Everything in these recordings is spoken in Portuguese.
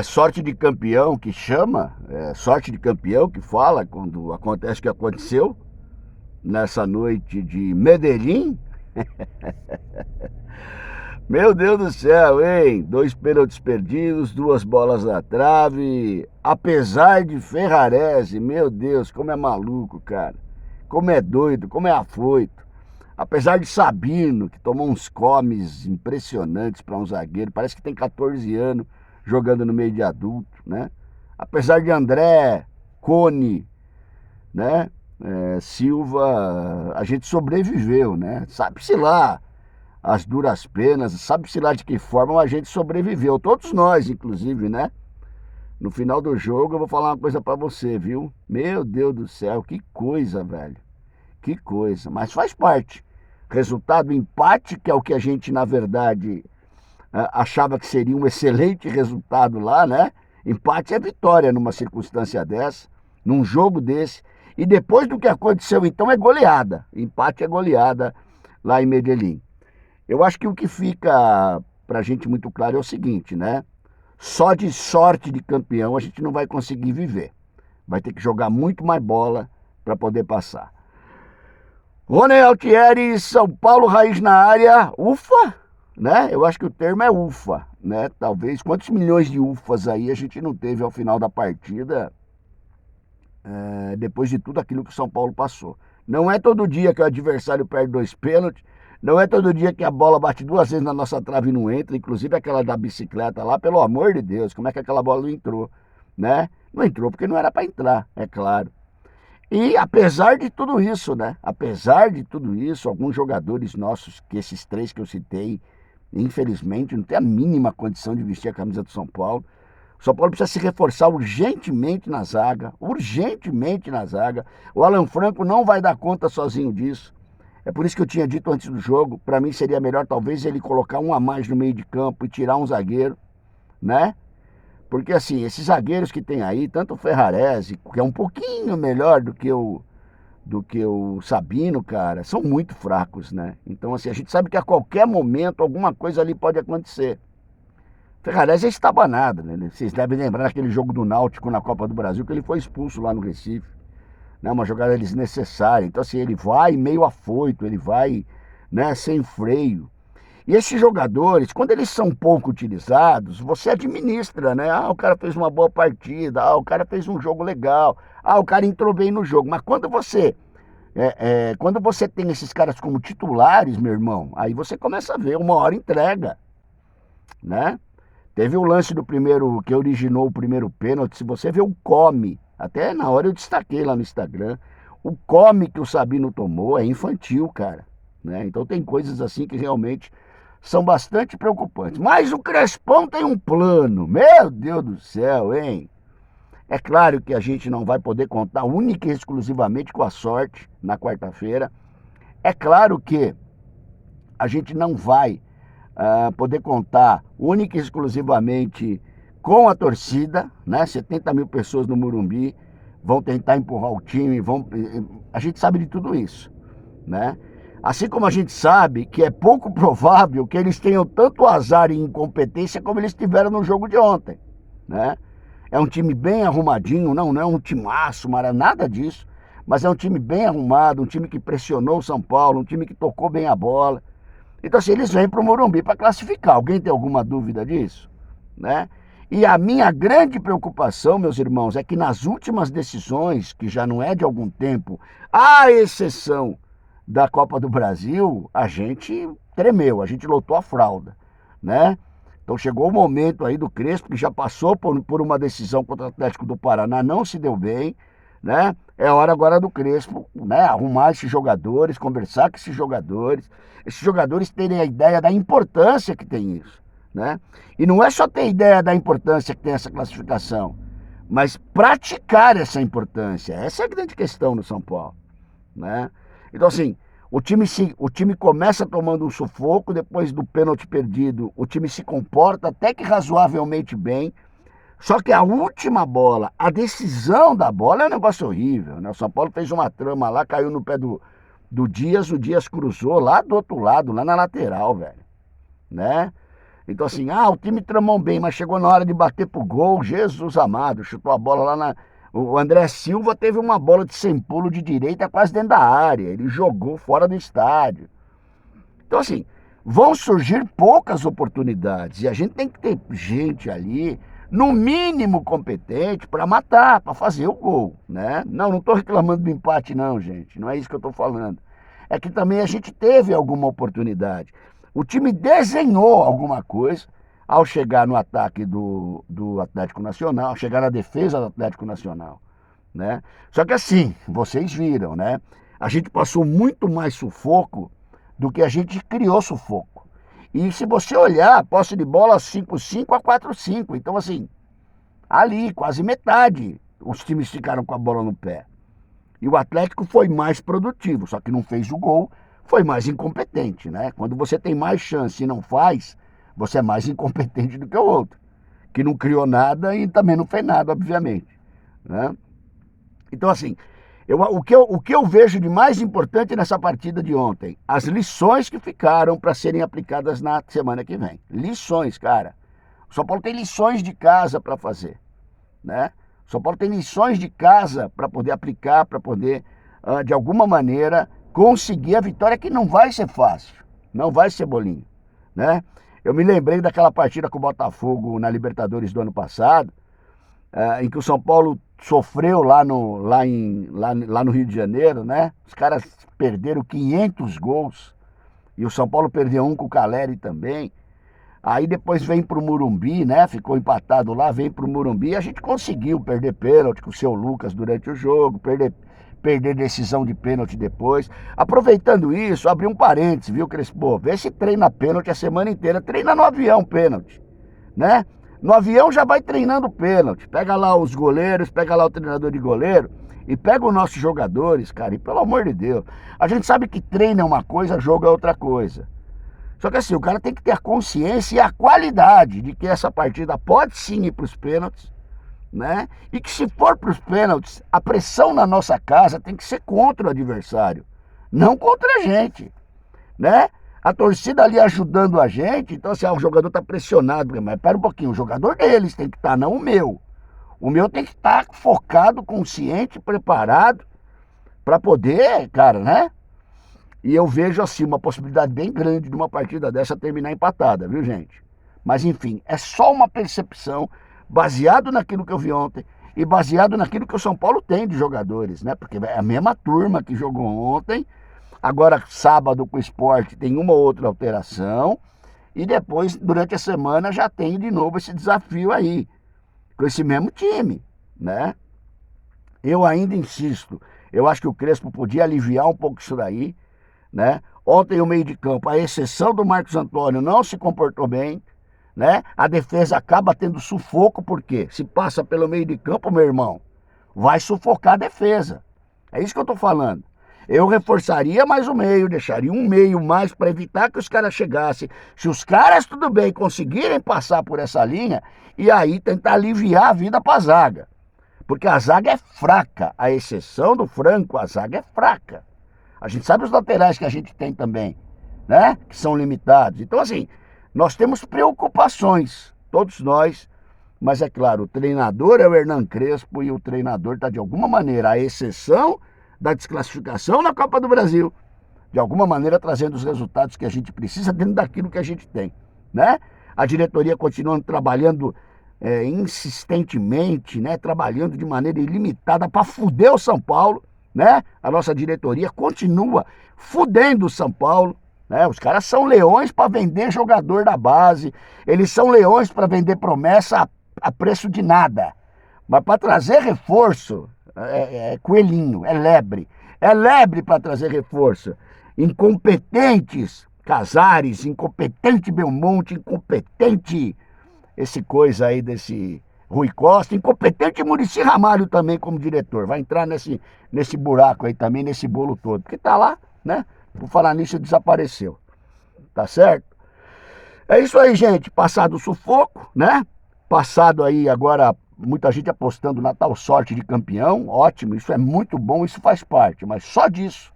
sorte de campeão que chama, sorte de campeão que fala quando acontece o que aconteceu nessa noite de Medellín. Meu Deus do céu, hein? 2 pênaltis perdidos, 2 bolas na trave. Apesar de Ferrarese, meu Deus, como é maluco, cara. Como é doido, como é afoito. Apesar de Sabino, que tomou uns comes impressionantes para um zagueiro, parece que tem 14 anos jogando no meio de adulto, né? Apesar de André, Cone, né? Silva, a gente sobreviveu, né? Sabe-se lá as duras penas, sabe-se lá de que forma a gente sobreviveu. Todos nós, inclusive, né? No final do jogo eu vou falar uma coisa pra você, viu? Meu Deus do céu, que coisa, velho. Que coisa. Mas faz parte. Resultado empate, que é o que a gente, na verdade, achava que seria um excelente resultado lá, né? Empate é vitória numa circunstância dessa, num jogo desse. E depois do que aconteceu, então, é goleada. Empate é goleada lá em Medellín. Eu acho que o que fica pra gente muito claro é o seguinte, né? Só de sorte de campeão a gente não vai conseguir viver. Vai ter que jogar muito mais bola para poder passar. Rony Altieri, São Paulo, raiz na área, ufa, né? Eu acho que o termo é ufa, né? Talvez, quantos milhões de ufas aí a gente não teve ao final da partida, depois de tudo aquilo que o São Paulo passou. Não é todo dia que o adversário perde 2 pênaltis, não é todo dia que a bola bate 2 vezes na nossa trave e não entra, inclusive aquela da bicicleta lá, pelo amor de Deus, como é que aquela bola não entrou, né? Não entrou porque não era para entrar, é claro. E apesar de tudo isso, né? Apesar de tudo isso, alguns jogadores nossos, que esses 3 que eu citei, infelizmente, não tem a mínima condição de vestir a camisa do São Paulo. O São Paulo precisa se reforçar urgentemente na zaga, urgentemente na zaga. O Alan Franco não vai dar conta sozinho disso. É por isso que eu tinha dito antes do jogo, para mim seria melhor talvez ele colocar um a mais no meio de campo e tirar um zagueiro, né? Porque assim, esses zagueiros que tem aí, tanto o Ferrarese, que é um pouquinho melhor do que o Sabino, cara, são muito fracos, né? Então assim, a gente sabe que a qualquer momento alguma coisa ali pode acontecer. Ferrarese é estabanado, né? Vocês devem lembrar daquele jogo do Náutico na Copa do Brasil, que ele foi expulso lá no Recife, né? Uma jogada desnecessária. Então assim, ele vai meio afoito, ele vai, né, sem freio. E esses jogadores, quando eles são pouco utilizados, você administra, né? Ah, o cara fez uma boa partida, ah, o cara fez um jogo legal, ah, o cara entrou bem no jogo. Mas quando você tem esses caras como titulares, meu irmão, aí você começa a ver, uma hora entrega, né? Teve o lance do primeiro, que originou o primeiro pênalti, se você vê o come, até na hora eu destaquei lá no Instagram, o come que o Sabino tomou é infantil, cara, né? Então tem coisas assim que realmente são bastante preocupantes. Mas o Crespão tem um plano, meu Deus do céu, hein? É claro que a gente não vai poder contar única e exclusivamente com a sorte na quarta-feira. É claro que a gente não vai poder contar única e exclusivamente com a torcida, né? 70 mil pessoas no Morumbi vão tentar empurrar o time, a gente sabe de tudo isso, né? Assim como a gente sabe que é pouco provável que eles tenham tanto azar e incompetência como eles tiveram no jogo de ontem, né? É um time bem arrumadinho, não é um timaço, nada disso, mas é um time bem arrumado, um time que pressionou o São Paulo, um time que tocou bem a bola. Então, assim, eles vêm para o Morumbi para classificar. Alguém tem alguma dúvida disso? Né? E a minha grande preocupação, meus irmãos, é que nas últimas decisões, que já não é de algum tempo, à exceção da Copa do Brasil, a gente tremeu, a gente lotou a fralda, né? Então chegou o momento aí do Crespo, que já passou por uma decisão contra o Atlético do Paraná, não se deu bem, né? É hora agora do Crespo, né, arrumar esses jogadores, conversar com esses jogadores terem a ideia da importância que tem isso, né? E não é só ter ideia da importância que tem essa classificação, mas praticar essa importância. Essa é a grande questão no São Paulo, né? Então assim, o time começa tomando um sufoco, depois do pênalti perdido, o time se comporta até que razoavelmente bem. Só que a última bola, a decisão da bola é um negócio horrível, né? O São Paulo fez uma trama lá, caiu no pé do Dias, o Dias cruzou lá do outro lado, lá na lateral, velho, né? Então assim, o time tramou bem, mas chegou na hora de bater pro gol, Jesus amado, chutou a bola lá na... O André Silva teve uma bola de sem pulo de direita quase dentro da área, ele jogou fora do estádio. Então assim, vão surgir poucas oportunidades e a gente tem que ter gente ali, no mínimo competente, para matar, para fazer o gol, né? Não estou reclamando do empate não, gente, não é isso que eu estou falando. É que também a gente teve alguma oportunidade. O time desenhou alguma coisa ao chegar no ataque do Atlético Nacional, chegar na defesa do Atlético Nacional, né? Só que assim, vocês viram, né? A gente passou muito mais sufoco do que a gente criou sufoco. E se você olhar, posse de bola 5-5 a 4-5. Então assim, ali quase metade os times ficaram com a bola no pé. E o Atlético foi mais produtivo, só que não fez o gol, foi mais incompetente, né? Quando você tem mais chance e não faz, você é mais incompetente do que o outro, que não criou nada e também não fez nada, obviamente, né? Então, assim, o que eu vejo de mais importante nessa partida de ontem, as lições que ficaram para serem aplicadas na semana que vem. Lições, cara. O São Paulo tem lições de casa para fazer, né? O São Paulo tem lições de casa para poder aplicar, para poder, de alguma maneira, conseguir a vitória, que não vai ser fácil, não vai ser bolinho, né? Eu me lembrei daquela partida com o Botafogo na Libertadores do ano passado, em que o São Paulo sofreu lá no Rio de Janeiro, né? Os caras perderam 500 gols e o São Paulo perdeu um com o Caleri também. Aí depois vem pro Morumbi, né? Ficou empatado lá, vem pro Morumbi. A gente conseguiu perder pênalti com o seu Lucas durante o jogo, perder decisão de pênalti depois. Aproveitando isso, abri um parênteses, viu, Crespo? Vê se treina pênalti a semana inteira. Treina no avião pênalti, né? No avião já vai treinando pênalti. Pega lá os goleiros, pega lá o treinador de goleiro e pega os nossos jogadores, cara. E pelo amor de Deus, a gente sabe que treino é uma coisa, jogo é outra coisa. Só que assim, o cara tem que ter a consciência e a qualidade de que essa partida pode sim ir para os pênaltis, né? E que se for para os pênaltis, a pressão na nossa casa tem que ser contra o adversário, não contra a gente, né? A torcida ali ajudando a gente, então assim, o jogador está pressionado, mas espera um pouquinho, o jogador deles tem que estar, não o meu. O meu tem que estar focado, consciente, preparado para poder, cara, né? E eu vejo assim uma possibilidade bem grande de uma partida dessa terminar empatada, viu, gente? Mas enfim, é só uma percepção baseado naquilo que eu vi ontem e baseado naquilo que o São Paulo tem de jogadores, né? Porque é a mesma turma que jogou ontem. Agora sábado com o Sport tem uma ou outra alteração e depois durante a semana já tem de novo esse desafio aí com esse mesmo time, né? Eu ainda insisto, eu acho que o Crespo podia aliviar um pouco isso daí, né? Ontem o meio de campo, a exceção do Marcos Antônio, não se comportou bem, né? A defesa acaba tendo sufoco, porque se passa pelo meio de campo, meu irmão, vai sufocar a defesa. É isso que eu tô falando. Eu reforçaria mais o meio, deixaria um meio mais para evitar que os caras chegassem. Se os caras, tudo bem, conseguirem passar por essa linha, e aí tentar aliviar a vida para a zaga. Porque a zaga é fraca, a exceção do Franco, a zaga é fraca. A gente sabe os laterais que a gente tem também, né? Que são limitados. Então, assim, nós temos preocupações, todos nós, mas é claro, o treinador é o Hernan Crespo e o treinador está, de alguma maneira, à exceção da desclassificação na Copa do Brasil, de alguma maneira trazendo os resultados que a gente precisa dentro daquilo que a gente tem, né? A diretoria continua trabalhando insistentemente, né? Trabalhando de maneira ilimitada para fuder o São Paulo, né? A nossa diretoria continua fudendo o São Paulo, né? Os caras são leões para vender jogador da base, eles são leões para vender promessa a preço de nada, mas para trazer reforço é coelhinho, é lebre para trazer reforço. Incompetentes Casares, incompetente Belmonte, incompetente esse coisa aí desse Rui Costa, incompetente Muricy Ramalho também como diretor, vai entrar nesse buraco aí também, nesse bolo todo, porque tá lá, né? Por falar nisso, desapareceu, tá certo? É isso aí, gente, passado o sufoco, né? Passado aí agora muita gente apostando na tal sorte de campeão, ótimo, isso é muito bom, isso faz parte, mas só disso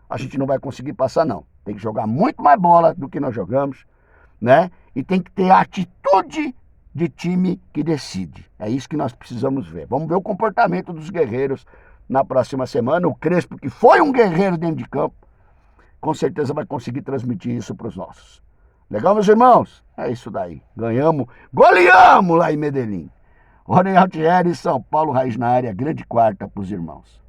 a gente não vai conseguir passar não, tem que jogar muito mais bola do que nós jogamos, né? e tem que ter a atitude de time que decide. É isso que nós precisamos ver. Vamos ver o comportamento dos guerreiros na próxima semana. O Crespo, que foi um guerreiro dentro de campo, com certeza vai conseguir transmitir isso para os nossos. Legal, meus irmãos? É isso daí. Ganhamos, goleamos lá em Medellín. Rony Altieri, São Paulo, Raiz na área, grande quarta para os irmãos.